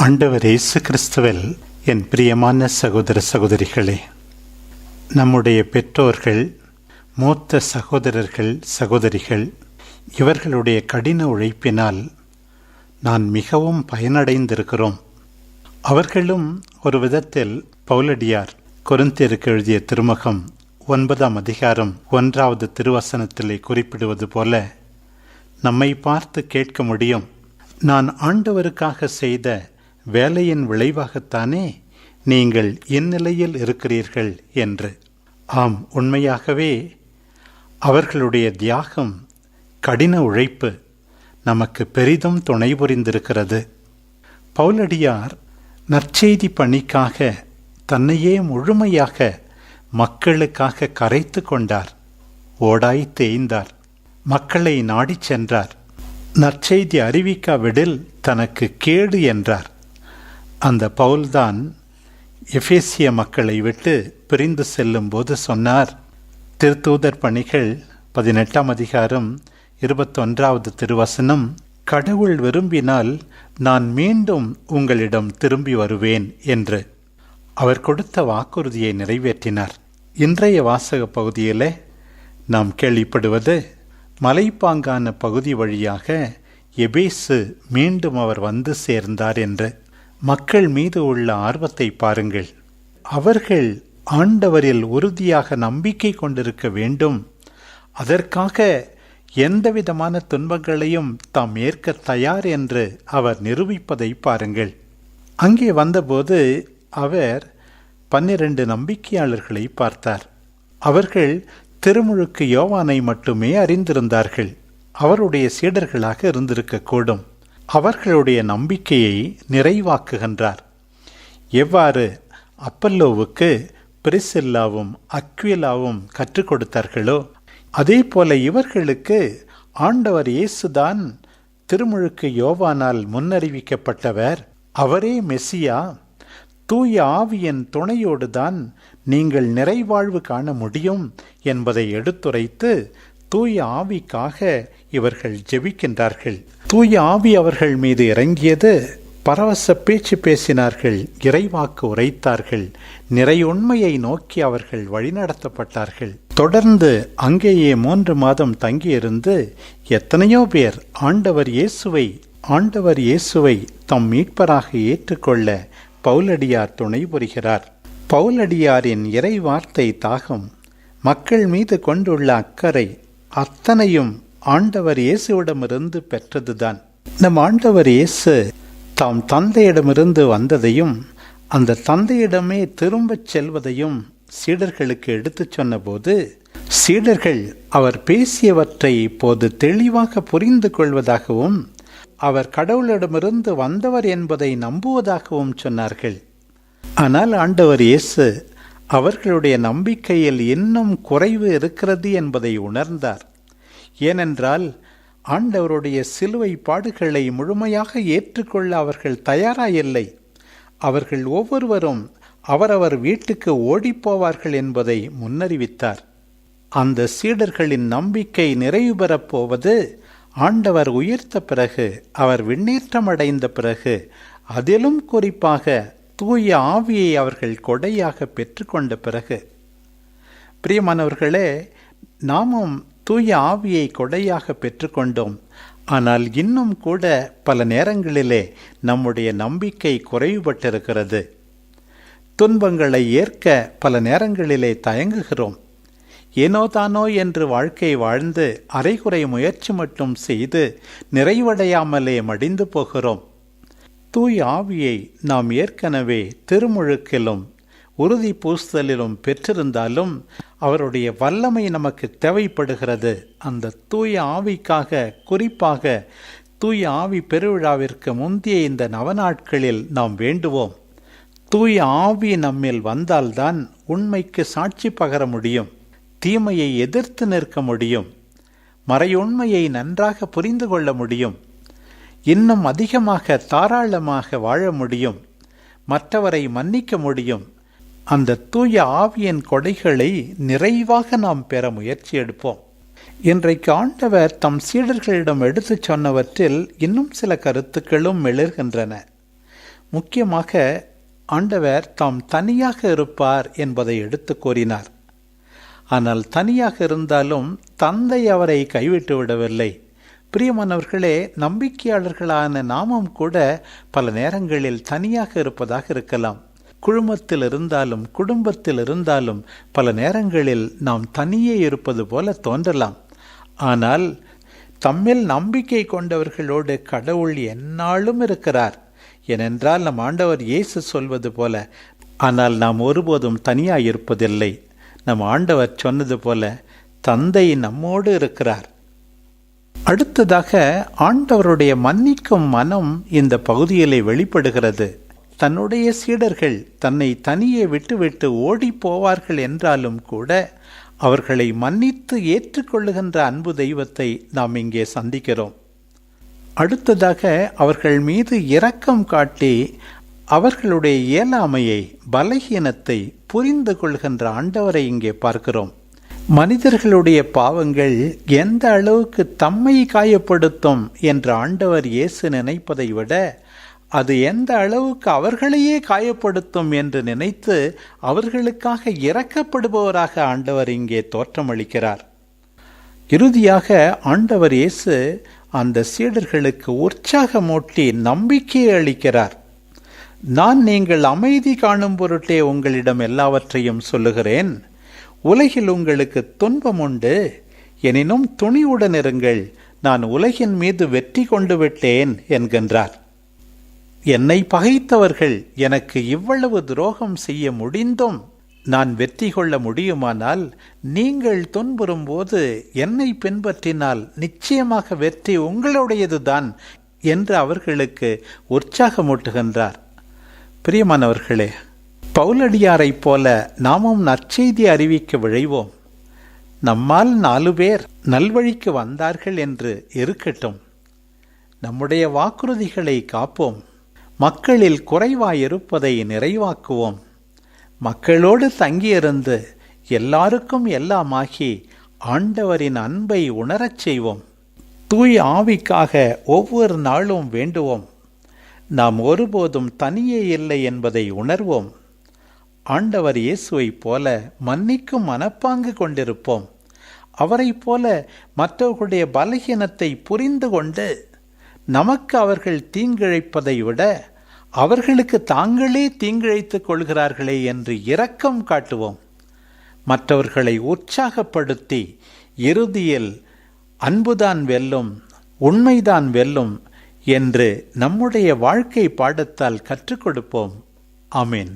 ஆண்டவர் இயேசு கிறிஸ்துவில் என் பிரியமான சகோதர சகோதரிகளே, நம்முடைய பெற்றோர்கள், மூத்த சகோதரர்கள், சகோதரிகள் இவர்களுடைய கடின உழைப்பினால் நான் மிகவும் பயனடைந்திருக்கிறோம். அவர்களும் ஒரு விதத்தில் பவுலடியார் கொரிந்தியருக்கு எழுதிய திருமுகம் 9ஆம் அதிகாரம் 1வது திருவசனத்திலே குறிப்பிடுவது போல நம்மை பார்த்து கேட்க முடியும், நான் ஆண்டவருக்காக செய்த வேலையின் விளைவாகத்தானே நீங்கள் இந்நிலையில் இருக்கிறீர்கள் என்று. ஆம், உண்மையாகவே அவர்களுடைய தியாகம், கடின உழைப்பு நமக்கு பெரிதும் துணை புரிந்திருக்கிறது. பவுலடியார் நற்செய்தி பணிக்காக தன்னையே முழுமையாக மக்களுக்காக கரைத்து கொண்டார். ஓடாய் தேய்ந்தார், மக்களை நாடிச் சென்றார். நற்செய்தி அறிவிக்காவிடில் தனக்கு கேடு என்றார். அந்த பவுல்தான் எபேசிய மக்களை விட்டு பிரிந்து செல்லும் போது சொன்னார். திருத்தூதர் பணிகள் 18ஆம் அதிகாரம் 21வது திருவசனம், கடவுள் விரும்பினால் நான் மீண்டும் உங்களிடம் திரும்பி வருவேன் என்று அவர் கொடுத்த வாக்குறுதியை நிறைவேற்றினார். இன்றைய வாசக பகுதியில் நாம் கேள்விப்படுவது, மலைப்பாங்கான பகுதி வழியாக எபேசு மீண்டும் அவர் வந்து சேர்ந்தார் என்று. மக்கள் மீது உள்ள ஆர்வத்தை பாருங்கள். அவர்கள் ஆண்டவரில் உறுதியாக நம்பிக்கை கொண்டிருக்க வேண்டும். அதற்காக எந்தவிதமான துன்பங்களையும் தாம் ஏற்க தயார் என்று அவர் நிரூபிப்பதை பாருங்கள். அங்கே வந்தபோது அவர் 12 நம்பிக்கையாளர்களை பார்த்தார். அவர்கள் திருமுழுக்கு யோவானை மட்டுமே அறிந்திருந்தார்கள். அவருடைய சீடர்களாக இருந்திருக்கக்கூடும். அவர்களுடைய நம்பிக்கையை நிறைவாக்குகின்றார். எவ்வாறு அப்பல்லோவுக்கு பிரிசில்லாவும் அக்விலாவும் கற்றுக் கொடுத்தார்களோ, அதே போல இவர்களுக்கு ஆண்டவர் இயேசுதான் திருமுழுக்கு யோவானால் முன்னறிவிக்கப்பட்டவர், அவரே மெசியா, தூய ஆவியின் துணையோடுதான் நீங்கள் நிறைவாழ்வு காண முடியும் என்பதை எடுத்துரைத்து தூய ஆவிக்காக இவர்கள் ஜெபிக்கின்றார்கள். தூய ஆவி அவர்கள் மீது இறங்கியது. பரவச பேச்சு பேசினார்கள், இறைவாக்கு உரைத்தார்கள், நிறை உண்மையை நோக்கி அவர்கள் வழிநடத்தப்பட்டார்கள். தொடர்ந்து அங்கேயே 3 மாதம் தங்கியிருந்து எத்தனையோ பேர் ஆண்டவர் இயேசுவை தம் மீட்பராக ஏற்றுக்கொள்ள பவுலடியார் துணை புரிகிறார். பவுலடியாரின் இறை வார்த்தை தாகம், மக்கள் மீது கொண்டுள்ள அக்கறை அத்தனையும் ஆண்டவர் இயேசுவிடமிருந்து பெற்றதுதான். நம் ஆண்டவர் இயேசு தாம் தந்தையிடமிருந்து வந்ததையும் அந்த தந்தையிடமே திரும்பச் செல்வதையும் சீடர்களுக்கு எடுத்துச் சொன்னபோது, சீடர்கள் அவர் பேசியவற்றை இப்போது தெளிவாக புரிந்து கொள்வதாகவும் அவர் கடவுளிடமிருந்து வந்தவர் என்பதை நம்புவதாகவும் சொன்னார்கள். ஆனால் ஆண்டவர் இயேசு அவர்களுடைய நம்பிக்கையில் இன்னும் குறைவு இருக்கிறது என்பதை உணர்ந்தார். ஏனென்றால் ஆண்டவருடைய சிலுவை பாடுகளை முழுமையாக ஏற்றுக்கொள்ள அவர்கள் தயாராயில்லை. அவர்கள் ஒவ்வொருவரும் அவரவர் வீட்டுக்கு ஓடிப்போவார்கள் என்பதை முன்னறிவித்தார். அந்த சீடர்களின் நம்பிக்கை நிறைவு பெறப் போவது ஆண்டவர் உயிர்த்த பிறகு, அவர் விண்ணேற்றம் அடைந்த பிறகு, அதிலும் குறிப்பாக தூய ஆவியை அவர்கள் கொடையாக பெற்றுக்கொண்ட பிறகு. பிரியமானவர்களே, நாமும் தூய ஆவியை கொடையாக பெற்றுக்கொண்டோம். ஆனால் இன்னும் கூட பல நேரங்களிலே நம்முடைய நம்பிக்கை குறைவுபட்டிருக்கிறது. துன்பங்களை ஏற்க பல நேரங்களிலே தயங்குகிறோம். ஏனோதானோ என்று வாழ்க்கை வாழ்ந்து அரைகுறை முயற்சி மட்டும் செய்து நிறைவடையாமலே மடிந்து போகிறோம். தூய ஆவியை நாம் ஏற்கனவே திருமுழுக்கிலும் உறுதி பூசுதலிலும் பெற்றிருந்தாலும் அவருடைய வல்லமை நமக்கு தேவைப்படுகிறது. அந்த தூய ஆவிக்காக, குறிப்பாக தூய ஆவி பெருவிழாவிற்கு முந்தைய இந்த நவநாட்களில் நாம் வேண்டுவோம். தூய ஆவி நம்மில் வந்தால்தான் உண்மைக்கு சாட்சி பகர முடியும், தீமையை எதிர்த்து நிற்க முடியும், மறையுண்மையை நன்றாக புரிந்து கொள்ள முடியும், இன்னும் அதிகமாக தாராளமாக வாழ முடியும், மற்றவரை மன்னிக்க முடியும். அந்த தூய ஆவியின் கொடைகளை நிறைவாக நாம் பெற முயற்சி எடுப்போம். இன்றைக்கு ஆண்டவர் தம் சீடர்களிடம் எடுத்துச் சொன்னவற்றில் இன்னும் சில கருத்துக்களும் எழுகின்றன. முக்கியமாக ஆண்டவர் தாம் தனியாக இருப்பார் என்பதை எடுத்து கூறினார். ஆனால் தனியாக இருந்தாலும் தந்தை அவரை கைவிட்டு விடவில்லை. பிரியமானவர்களே, நம்பிக்கையாளர்களான நாமும் கூட பல நேரங்களில் தனியாக இருப்பதாக இருக்கலாம். குழுமத்தில் இருந்தாலும் குடும்பத்தில் இருந்தாலும் பல நேரங்களில் நாம் தனியே இருப்பது போல தோன்றலாம். ஆனால் தம்மில் நம்பிக்கை கொண்டவர்களோடு கடவுள் எந்நாளும் இருக்கிறார். ஏனென்றால் நம் ஆண்டவர் இயேசு சொல்வது போல, ஆனால் நாம் ஒருபோதும் தனியாயிருப்பதில்லை. நம் ஆண்டவர் சொன்னது போல தந்தை நம்மோடு இருக்கிறார். அடுத்ததாக ஆண்டவருடைய மன்னிக்கும் மனம் இந்த பகுதியிலே வெளிப்படுகிறது. தன்னுடைய சீடர்கள் தன்னை தனியே விட்டுவிட்டு ஓடி போவார்கள் என்றாலும் கூட அவர்களை மன்னித்து ஏற்றுக்கொள்ளுகின்ற அன்பு தெய்வத்தை நாம் இங்கே சந்திக்கிறோம். அடுத்ததாக அவர்கள் மீது இரக்கம் காட்டி அவர்களுடைய இயலாமையை, பலகீனத்தை புரிந்து கொள்கின்ற ஆண்டவரை இங்கே பார்க்கிறோம். மனிதர்களுடைய பாவங்கள் எந்த அளவுக்கு தம்மை காயப்படுத்தும் என்று ஆண்டவர் இயேசு நினைப்பதை விட அது எந்த அளவுக்கு அவர்களையே காயப்படுத்தும் என்று நினைத்து அவர்களுக்காக இரக்கப்படுபவராக ஆண்டவர் இங்கே தோற்றமளிக்கிறார். இறுதியாக ஆண்டவர் இயேசு அந்த சீடர்களுக்கு உற்சாகமூட்டி நம்பிக்கையை அளிக்கிறார். நான் நீங்கள் அமைதி காணும் பொருட்டே உங்களிடம் எல்லாவற்றையும் சொல்லுகிறேன். உலகில் உங்களுக்கு துன்பம் உண்டு, எனினும் துணிவுடன் இருங்கள், நான் உலகின் மீது வெற்றி கொண்டு விட்டேன் என்கின்றார். என்னை பகைத்தவர்கள் எனக்கு இவ்வளவு துரோகம் செய்ய முடிந்தும் நான் வெற்றி கொள்ள முடியுமானால், நீங்கள் துன்புறும் போது என்னை பின்பற்றினால் நிச்சயமாக வெற்றி உங்களுடையதுதான் என்று அவர்களுக்கு உற்சாகமூட்டுகின்றார். பிரியமானவர்களே, பவுலடியாரைப் போல நாமும் நற்செய்தி அறிவிக்க விழைவோம். நம்மால் 4 பேர் நல்வழிக்கு வந்தார்கள் என்று இருக்கட்டும். நம்முடைய வாக்குறுதிகளை காப்போம். மக்களில் குறைவாயிருப்பதை நிறைவாக்குவோம். மக்களோடு தங்கியிருந்து எல்லாருக்கும் எல்லாமாகி ஆண்டவரின் அன்பை உணரச் செய்வோம். தூய ஆவிக்காக ஒவ்வொரு நாளும் வேண்டுவோம். நாம் ஒருபோதும் தனியே இல்லை என்பதை உணர்வோம். ஆண்டவர் இயேசுவைப் போல மன்னிக்கும் மனப்பாங்கு கொண்டிருப்போம். அவரைப் போல மற்றவர்களுடைய பலகீனத்தை புரிந்து கொண்டு நமக்கு அவர்கள் தீங்கிழைப்பதை விட அவர்களுக்கு தாங்களே தீங்கிழைத்துக் கொள்கிறார்களே என்று இரக்கம் காட்டுவோம். மற்றவர்களை உற்சாகப்படுத்தி இறுதியில் அன்புதான் வெல்லும், உண்மைதான் வெல்லும் என்று நம்முடைய வாழ்க்கை பாடத்தால் கற்றுக் கொடுப்போம். ஆமீன்.